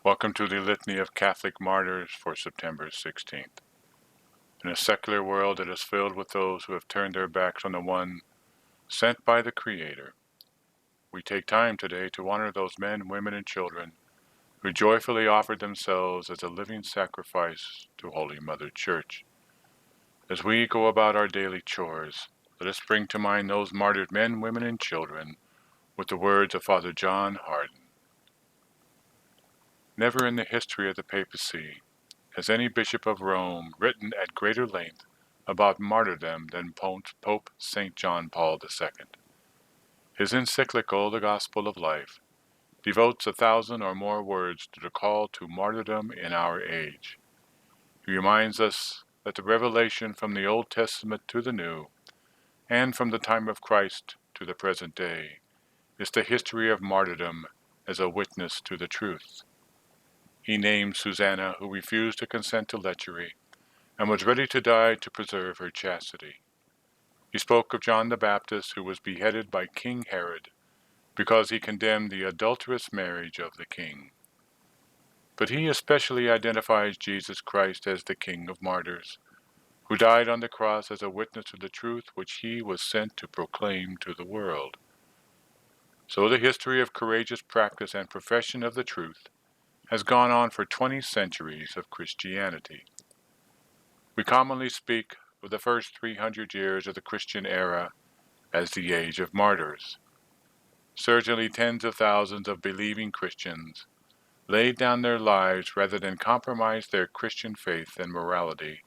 Welcome to the Litany of Catholic Martyrs for September 16th. In a secular world that is filled with those who have turned their backs on the one sent by the Creator, we take time today to honor those men, women, and children who joyfully offered themselves as a living sacrifice to Holy Mother Church. As we go about our daily chores, let us bring to mind those martyred men, women, and children with the words of Father John Hardon. Never in the history of the papacy has any bishop of Rome written at greater length about martyrdom than Pope St. John Paul II. His encyclical, The Gospel of Life, devotes 1,000 or more words to the call to martyrdom in our age. He reminds us that the revelation from the Old Testament to the New, and from the time of Christ to the present day, is the history of martyrdom as a witness to the truth. He named Susanna, who refused to consent to lechery, and was ready to die to preserve her chastity. He spoke of John the Baptist, who was beheaded by King Herod because he condemned the adulterous marriage of the king. But he especially identifies Jesus Christ as the King of Martyrs, who died on the cross as a witness to the truth which he was sent to proclaim to the world. So the history of courageous practice and profession of the truth has gone on for 20 centuries of Christianity. We commonly speak of the first 300 years of the Christian era as the age of martyrs. Certainly tens of thousands of believing Christians laid down their lives rather than compromise their Christian faith and morality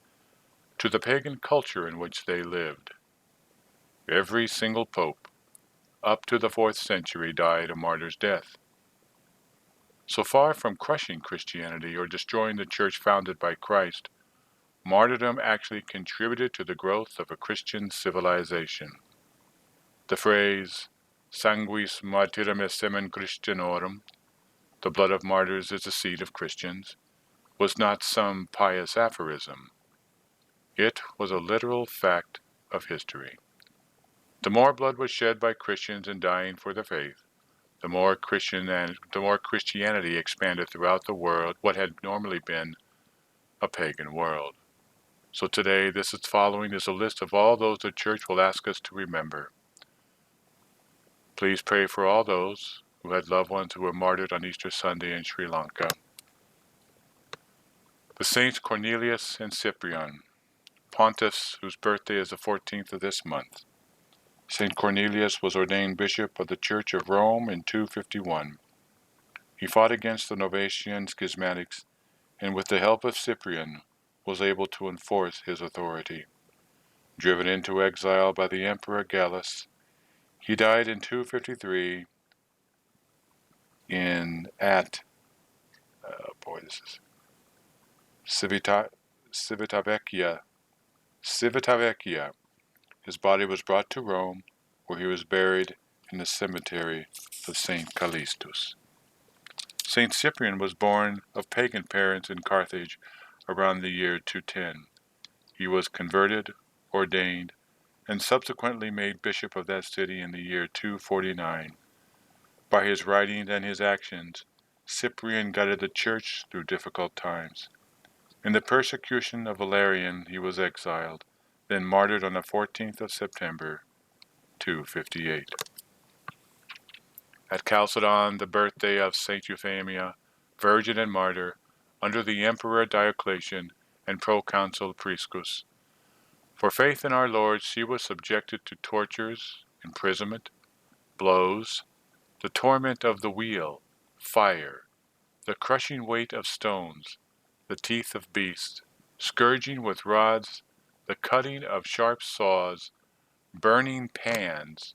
to the pagan culture in which they lived. Every single pope, up to the 4th century, died a martyr's death. So far from crushing Christianity or destroying the church founded by Christ, martyrdom actually contributed to the growth of a Christian civilization. The phrase, sanguis martyrum est semen Christianorum, the blood of martyrs is the seed of Christians, was not some pious aphorism. It was a literal fact of history. The more blood was shed by Christians in dying for the faith, the more Christianity expanded throughout the world, what had normally been a pagan world. So today, this is following is a list of all those the Church will ask us to remember. Please pray for all those who had loved ones who were martyred on Easter Sunday in Sri Lanka. The Saints Cornelius and Cyprian, pontiffs whose birthday is the 14th of this month. St. Cornelius was ordained bishop of the Church of Rome in 251. He fought against the Novatian schismatics, and with the help of Cyprian, was able to enforce his authority. Driven into exile by the Emperor Gallus, he died in 253 at Civitavecchia. His body was brought to Rome, where he was buried in the cemetery of St. Callistus. St. Cyprian was born of pagan parents in Carthage around the year 210. He was converted, ordained, and subsequently made bishop of that city in the year 249. By his writings and his actions, Cyprian guided the church through difficult times. In the persecution of Valerian, he was exiled, then martyred on the 14th of September, 258. At Chalcedon, the birthday of Saint Eufemia, virgin and martyr, under the Emperor Diocletian and proconsul Priscus. For faith in our Lord, she was subjected to tortures, imprisonment, blows, the torment of the wheel, fire, the crushing weight of stones, the teeth of beasts, scourging with rods, the cutting of sharp saws, burning pans.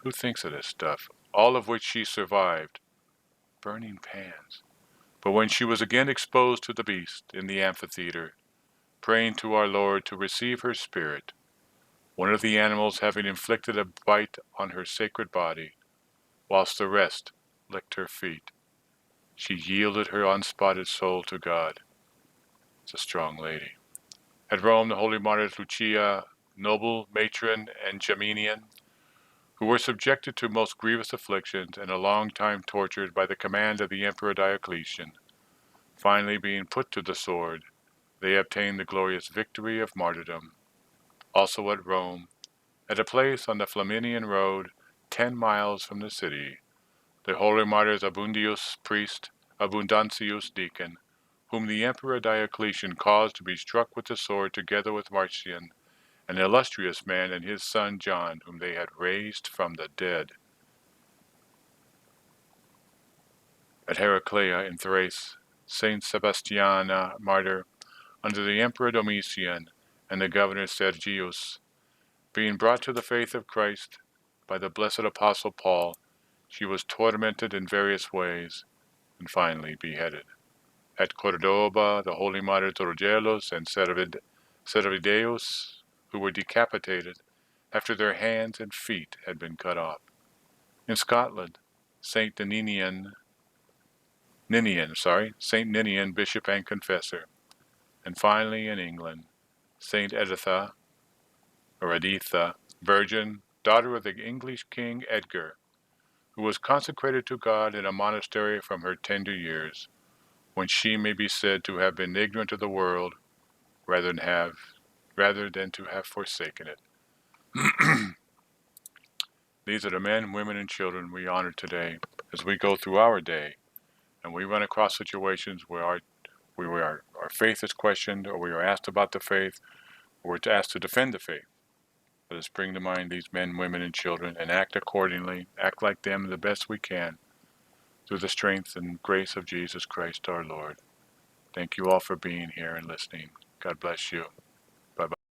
Who thinks of this stuff? All of which she survived. Burning pans. But when she was again exposed to the beast in the amphitheater, praying to our Lord to receive her spirit, one of the animals having inflicted a bite on her sacred body, whilst the rest licked her feet, she yielded her unspotted soul to God. It's a strong lady. At Rome, the holy martyrs Lucia, noble matron, and Geminian who were subjected to most grievous afflictions and a long time tortured by the command of the Emperor Diocletian. Finally being put to the sword, they obtained the glorious victory of martyrdom. Also at Rome, at a place on the Flaminian road, 10 miles from the city, the holy martyrs Abundius, priest, Abundantius, deacon, whom the Emperor Diocletian caused to be struck with the sword together with Marcian, an illustrious man, and his son John, whom they had raised from the dead. At Heraclea in Thrace, Saint Sebastian, martyr, under the Emperor Domitian and the governor Sergius, being brought to the faith of Christ by the blessed Apostle Paul, she was tormented in various ways and finally beheaded. At Cordoba, the holy martyrs Rogelos and Servideus, who were decapitated after their hands and feet had been cut off. In Scotland, Saint Ninian, bishop and confessor. And finally in England, Saint Editha, virgin, daughter of the English King Edgar, who was consecrated to God in a monastery from her tender years, when she may be said to have been ignorant of the world rather than to have forsaken it. These are the men, women, and children we honor today as we go through our day and we run across situations where our faith is questioned, or we are asked about the faith, or we're asked to defend the faith. Let us bring to mind these men, women, and children and act accordingly, act like them the best we can, through the strength and grace of Jesus Christ our Lord. Thank you all for being here and listening. God bless you.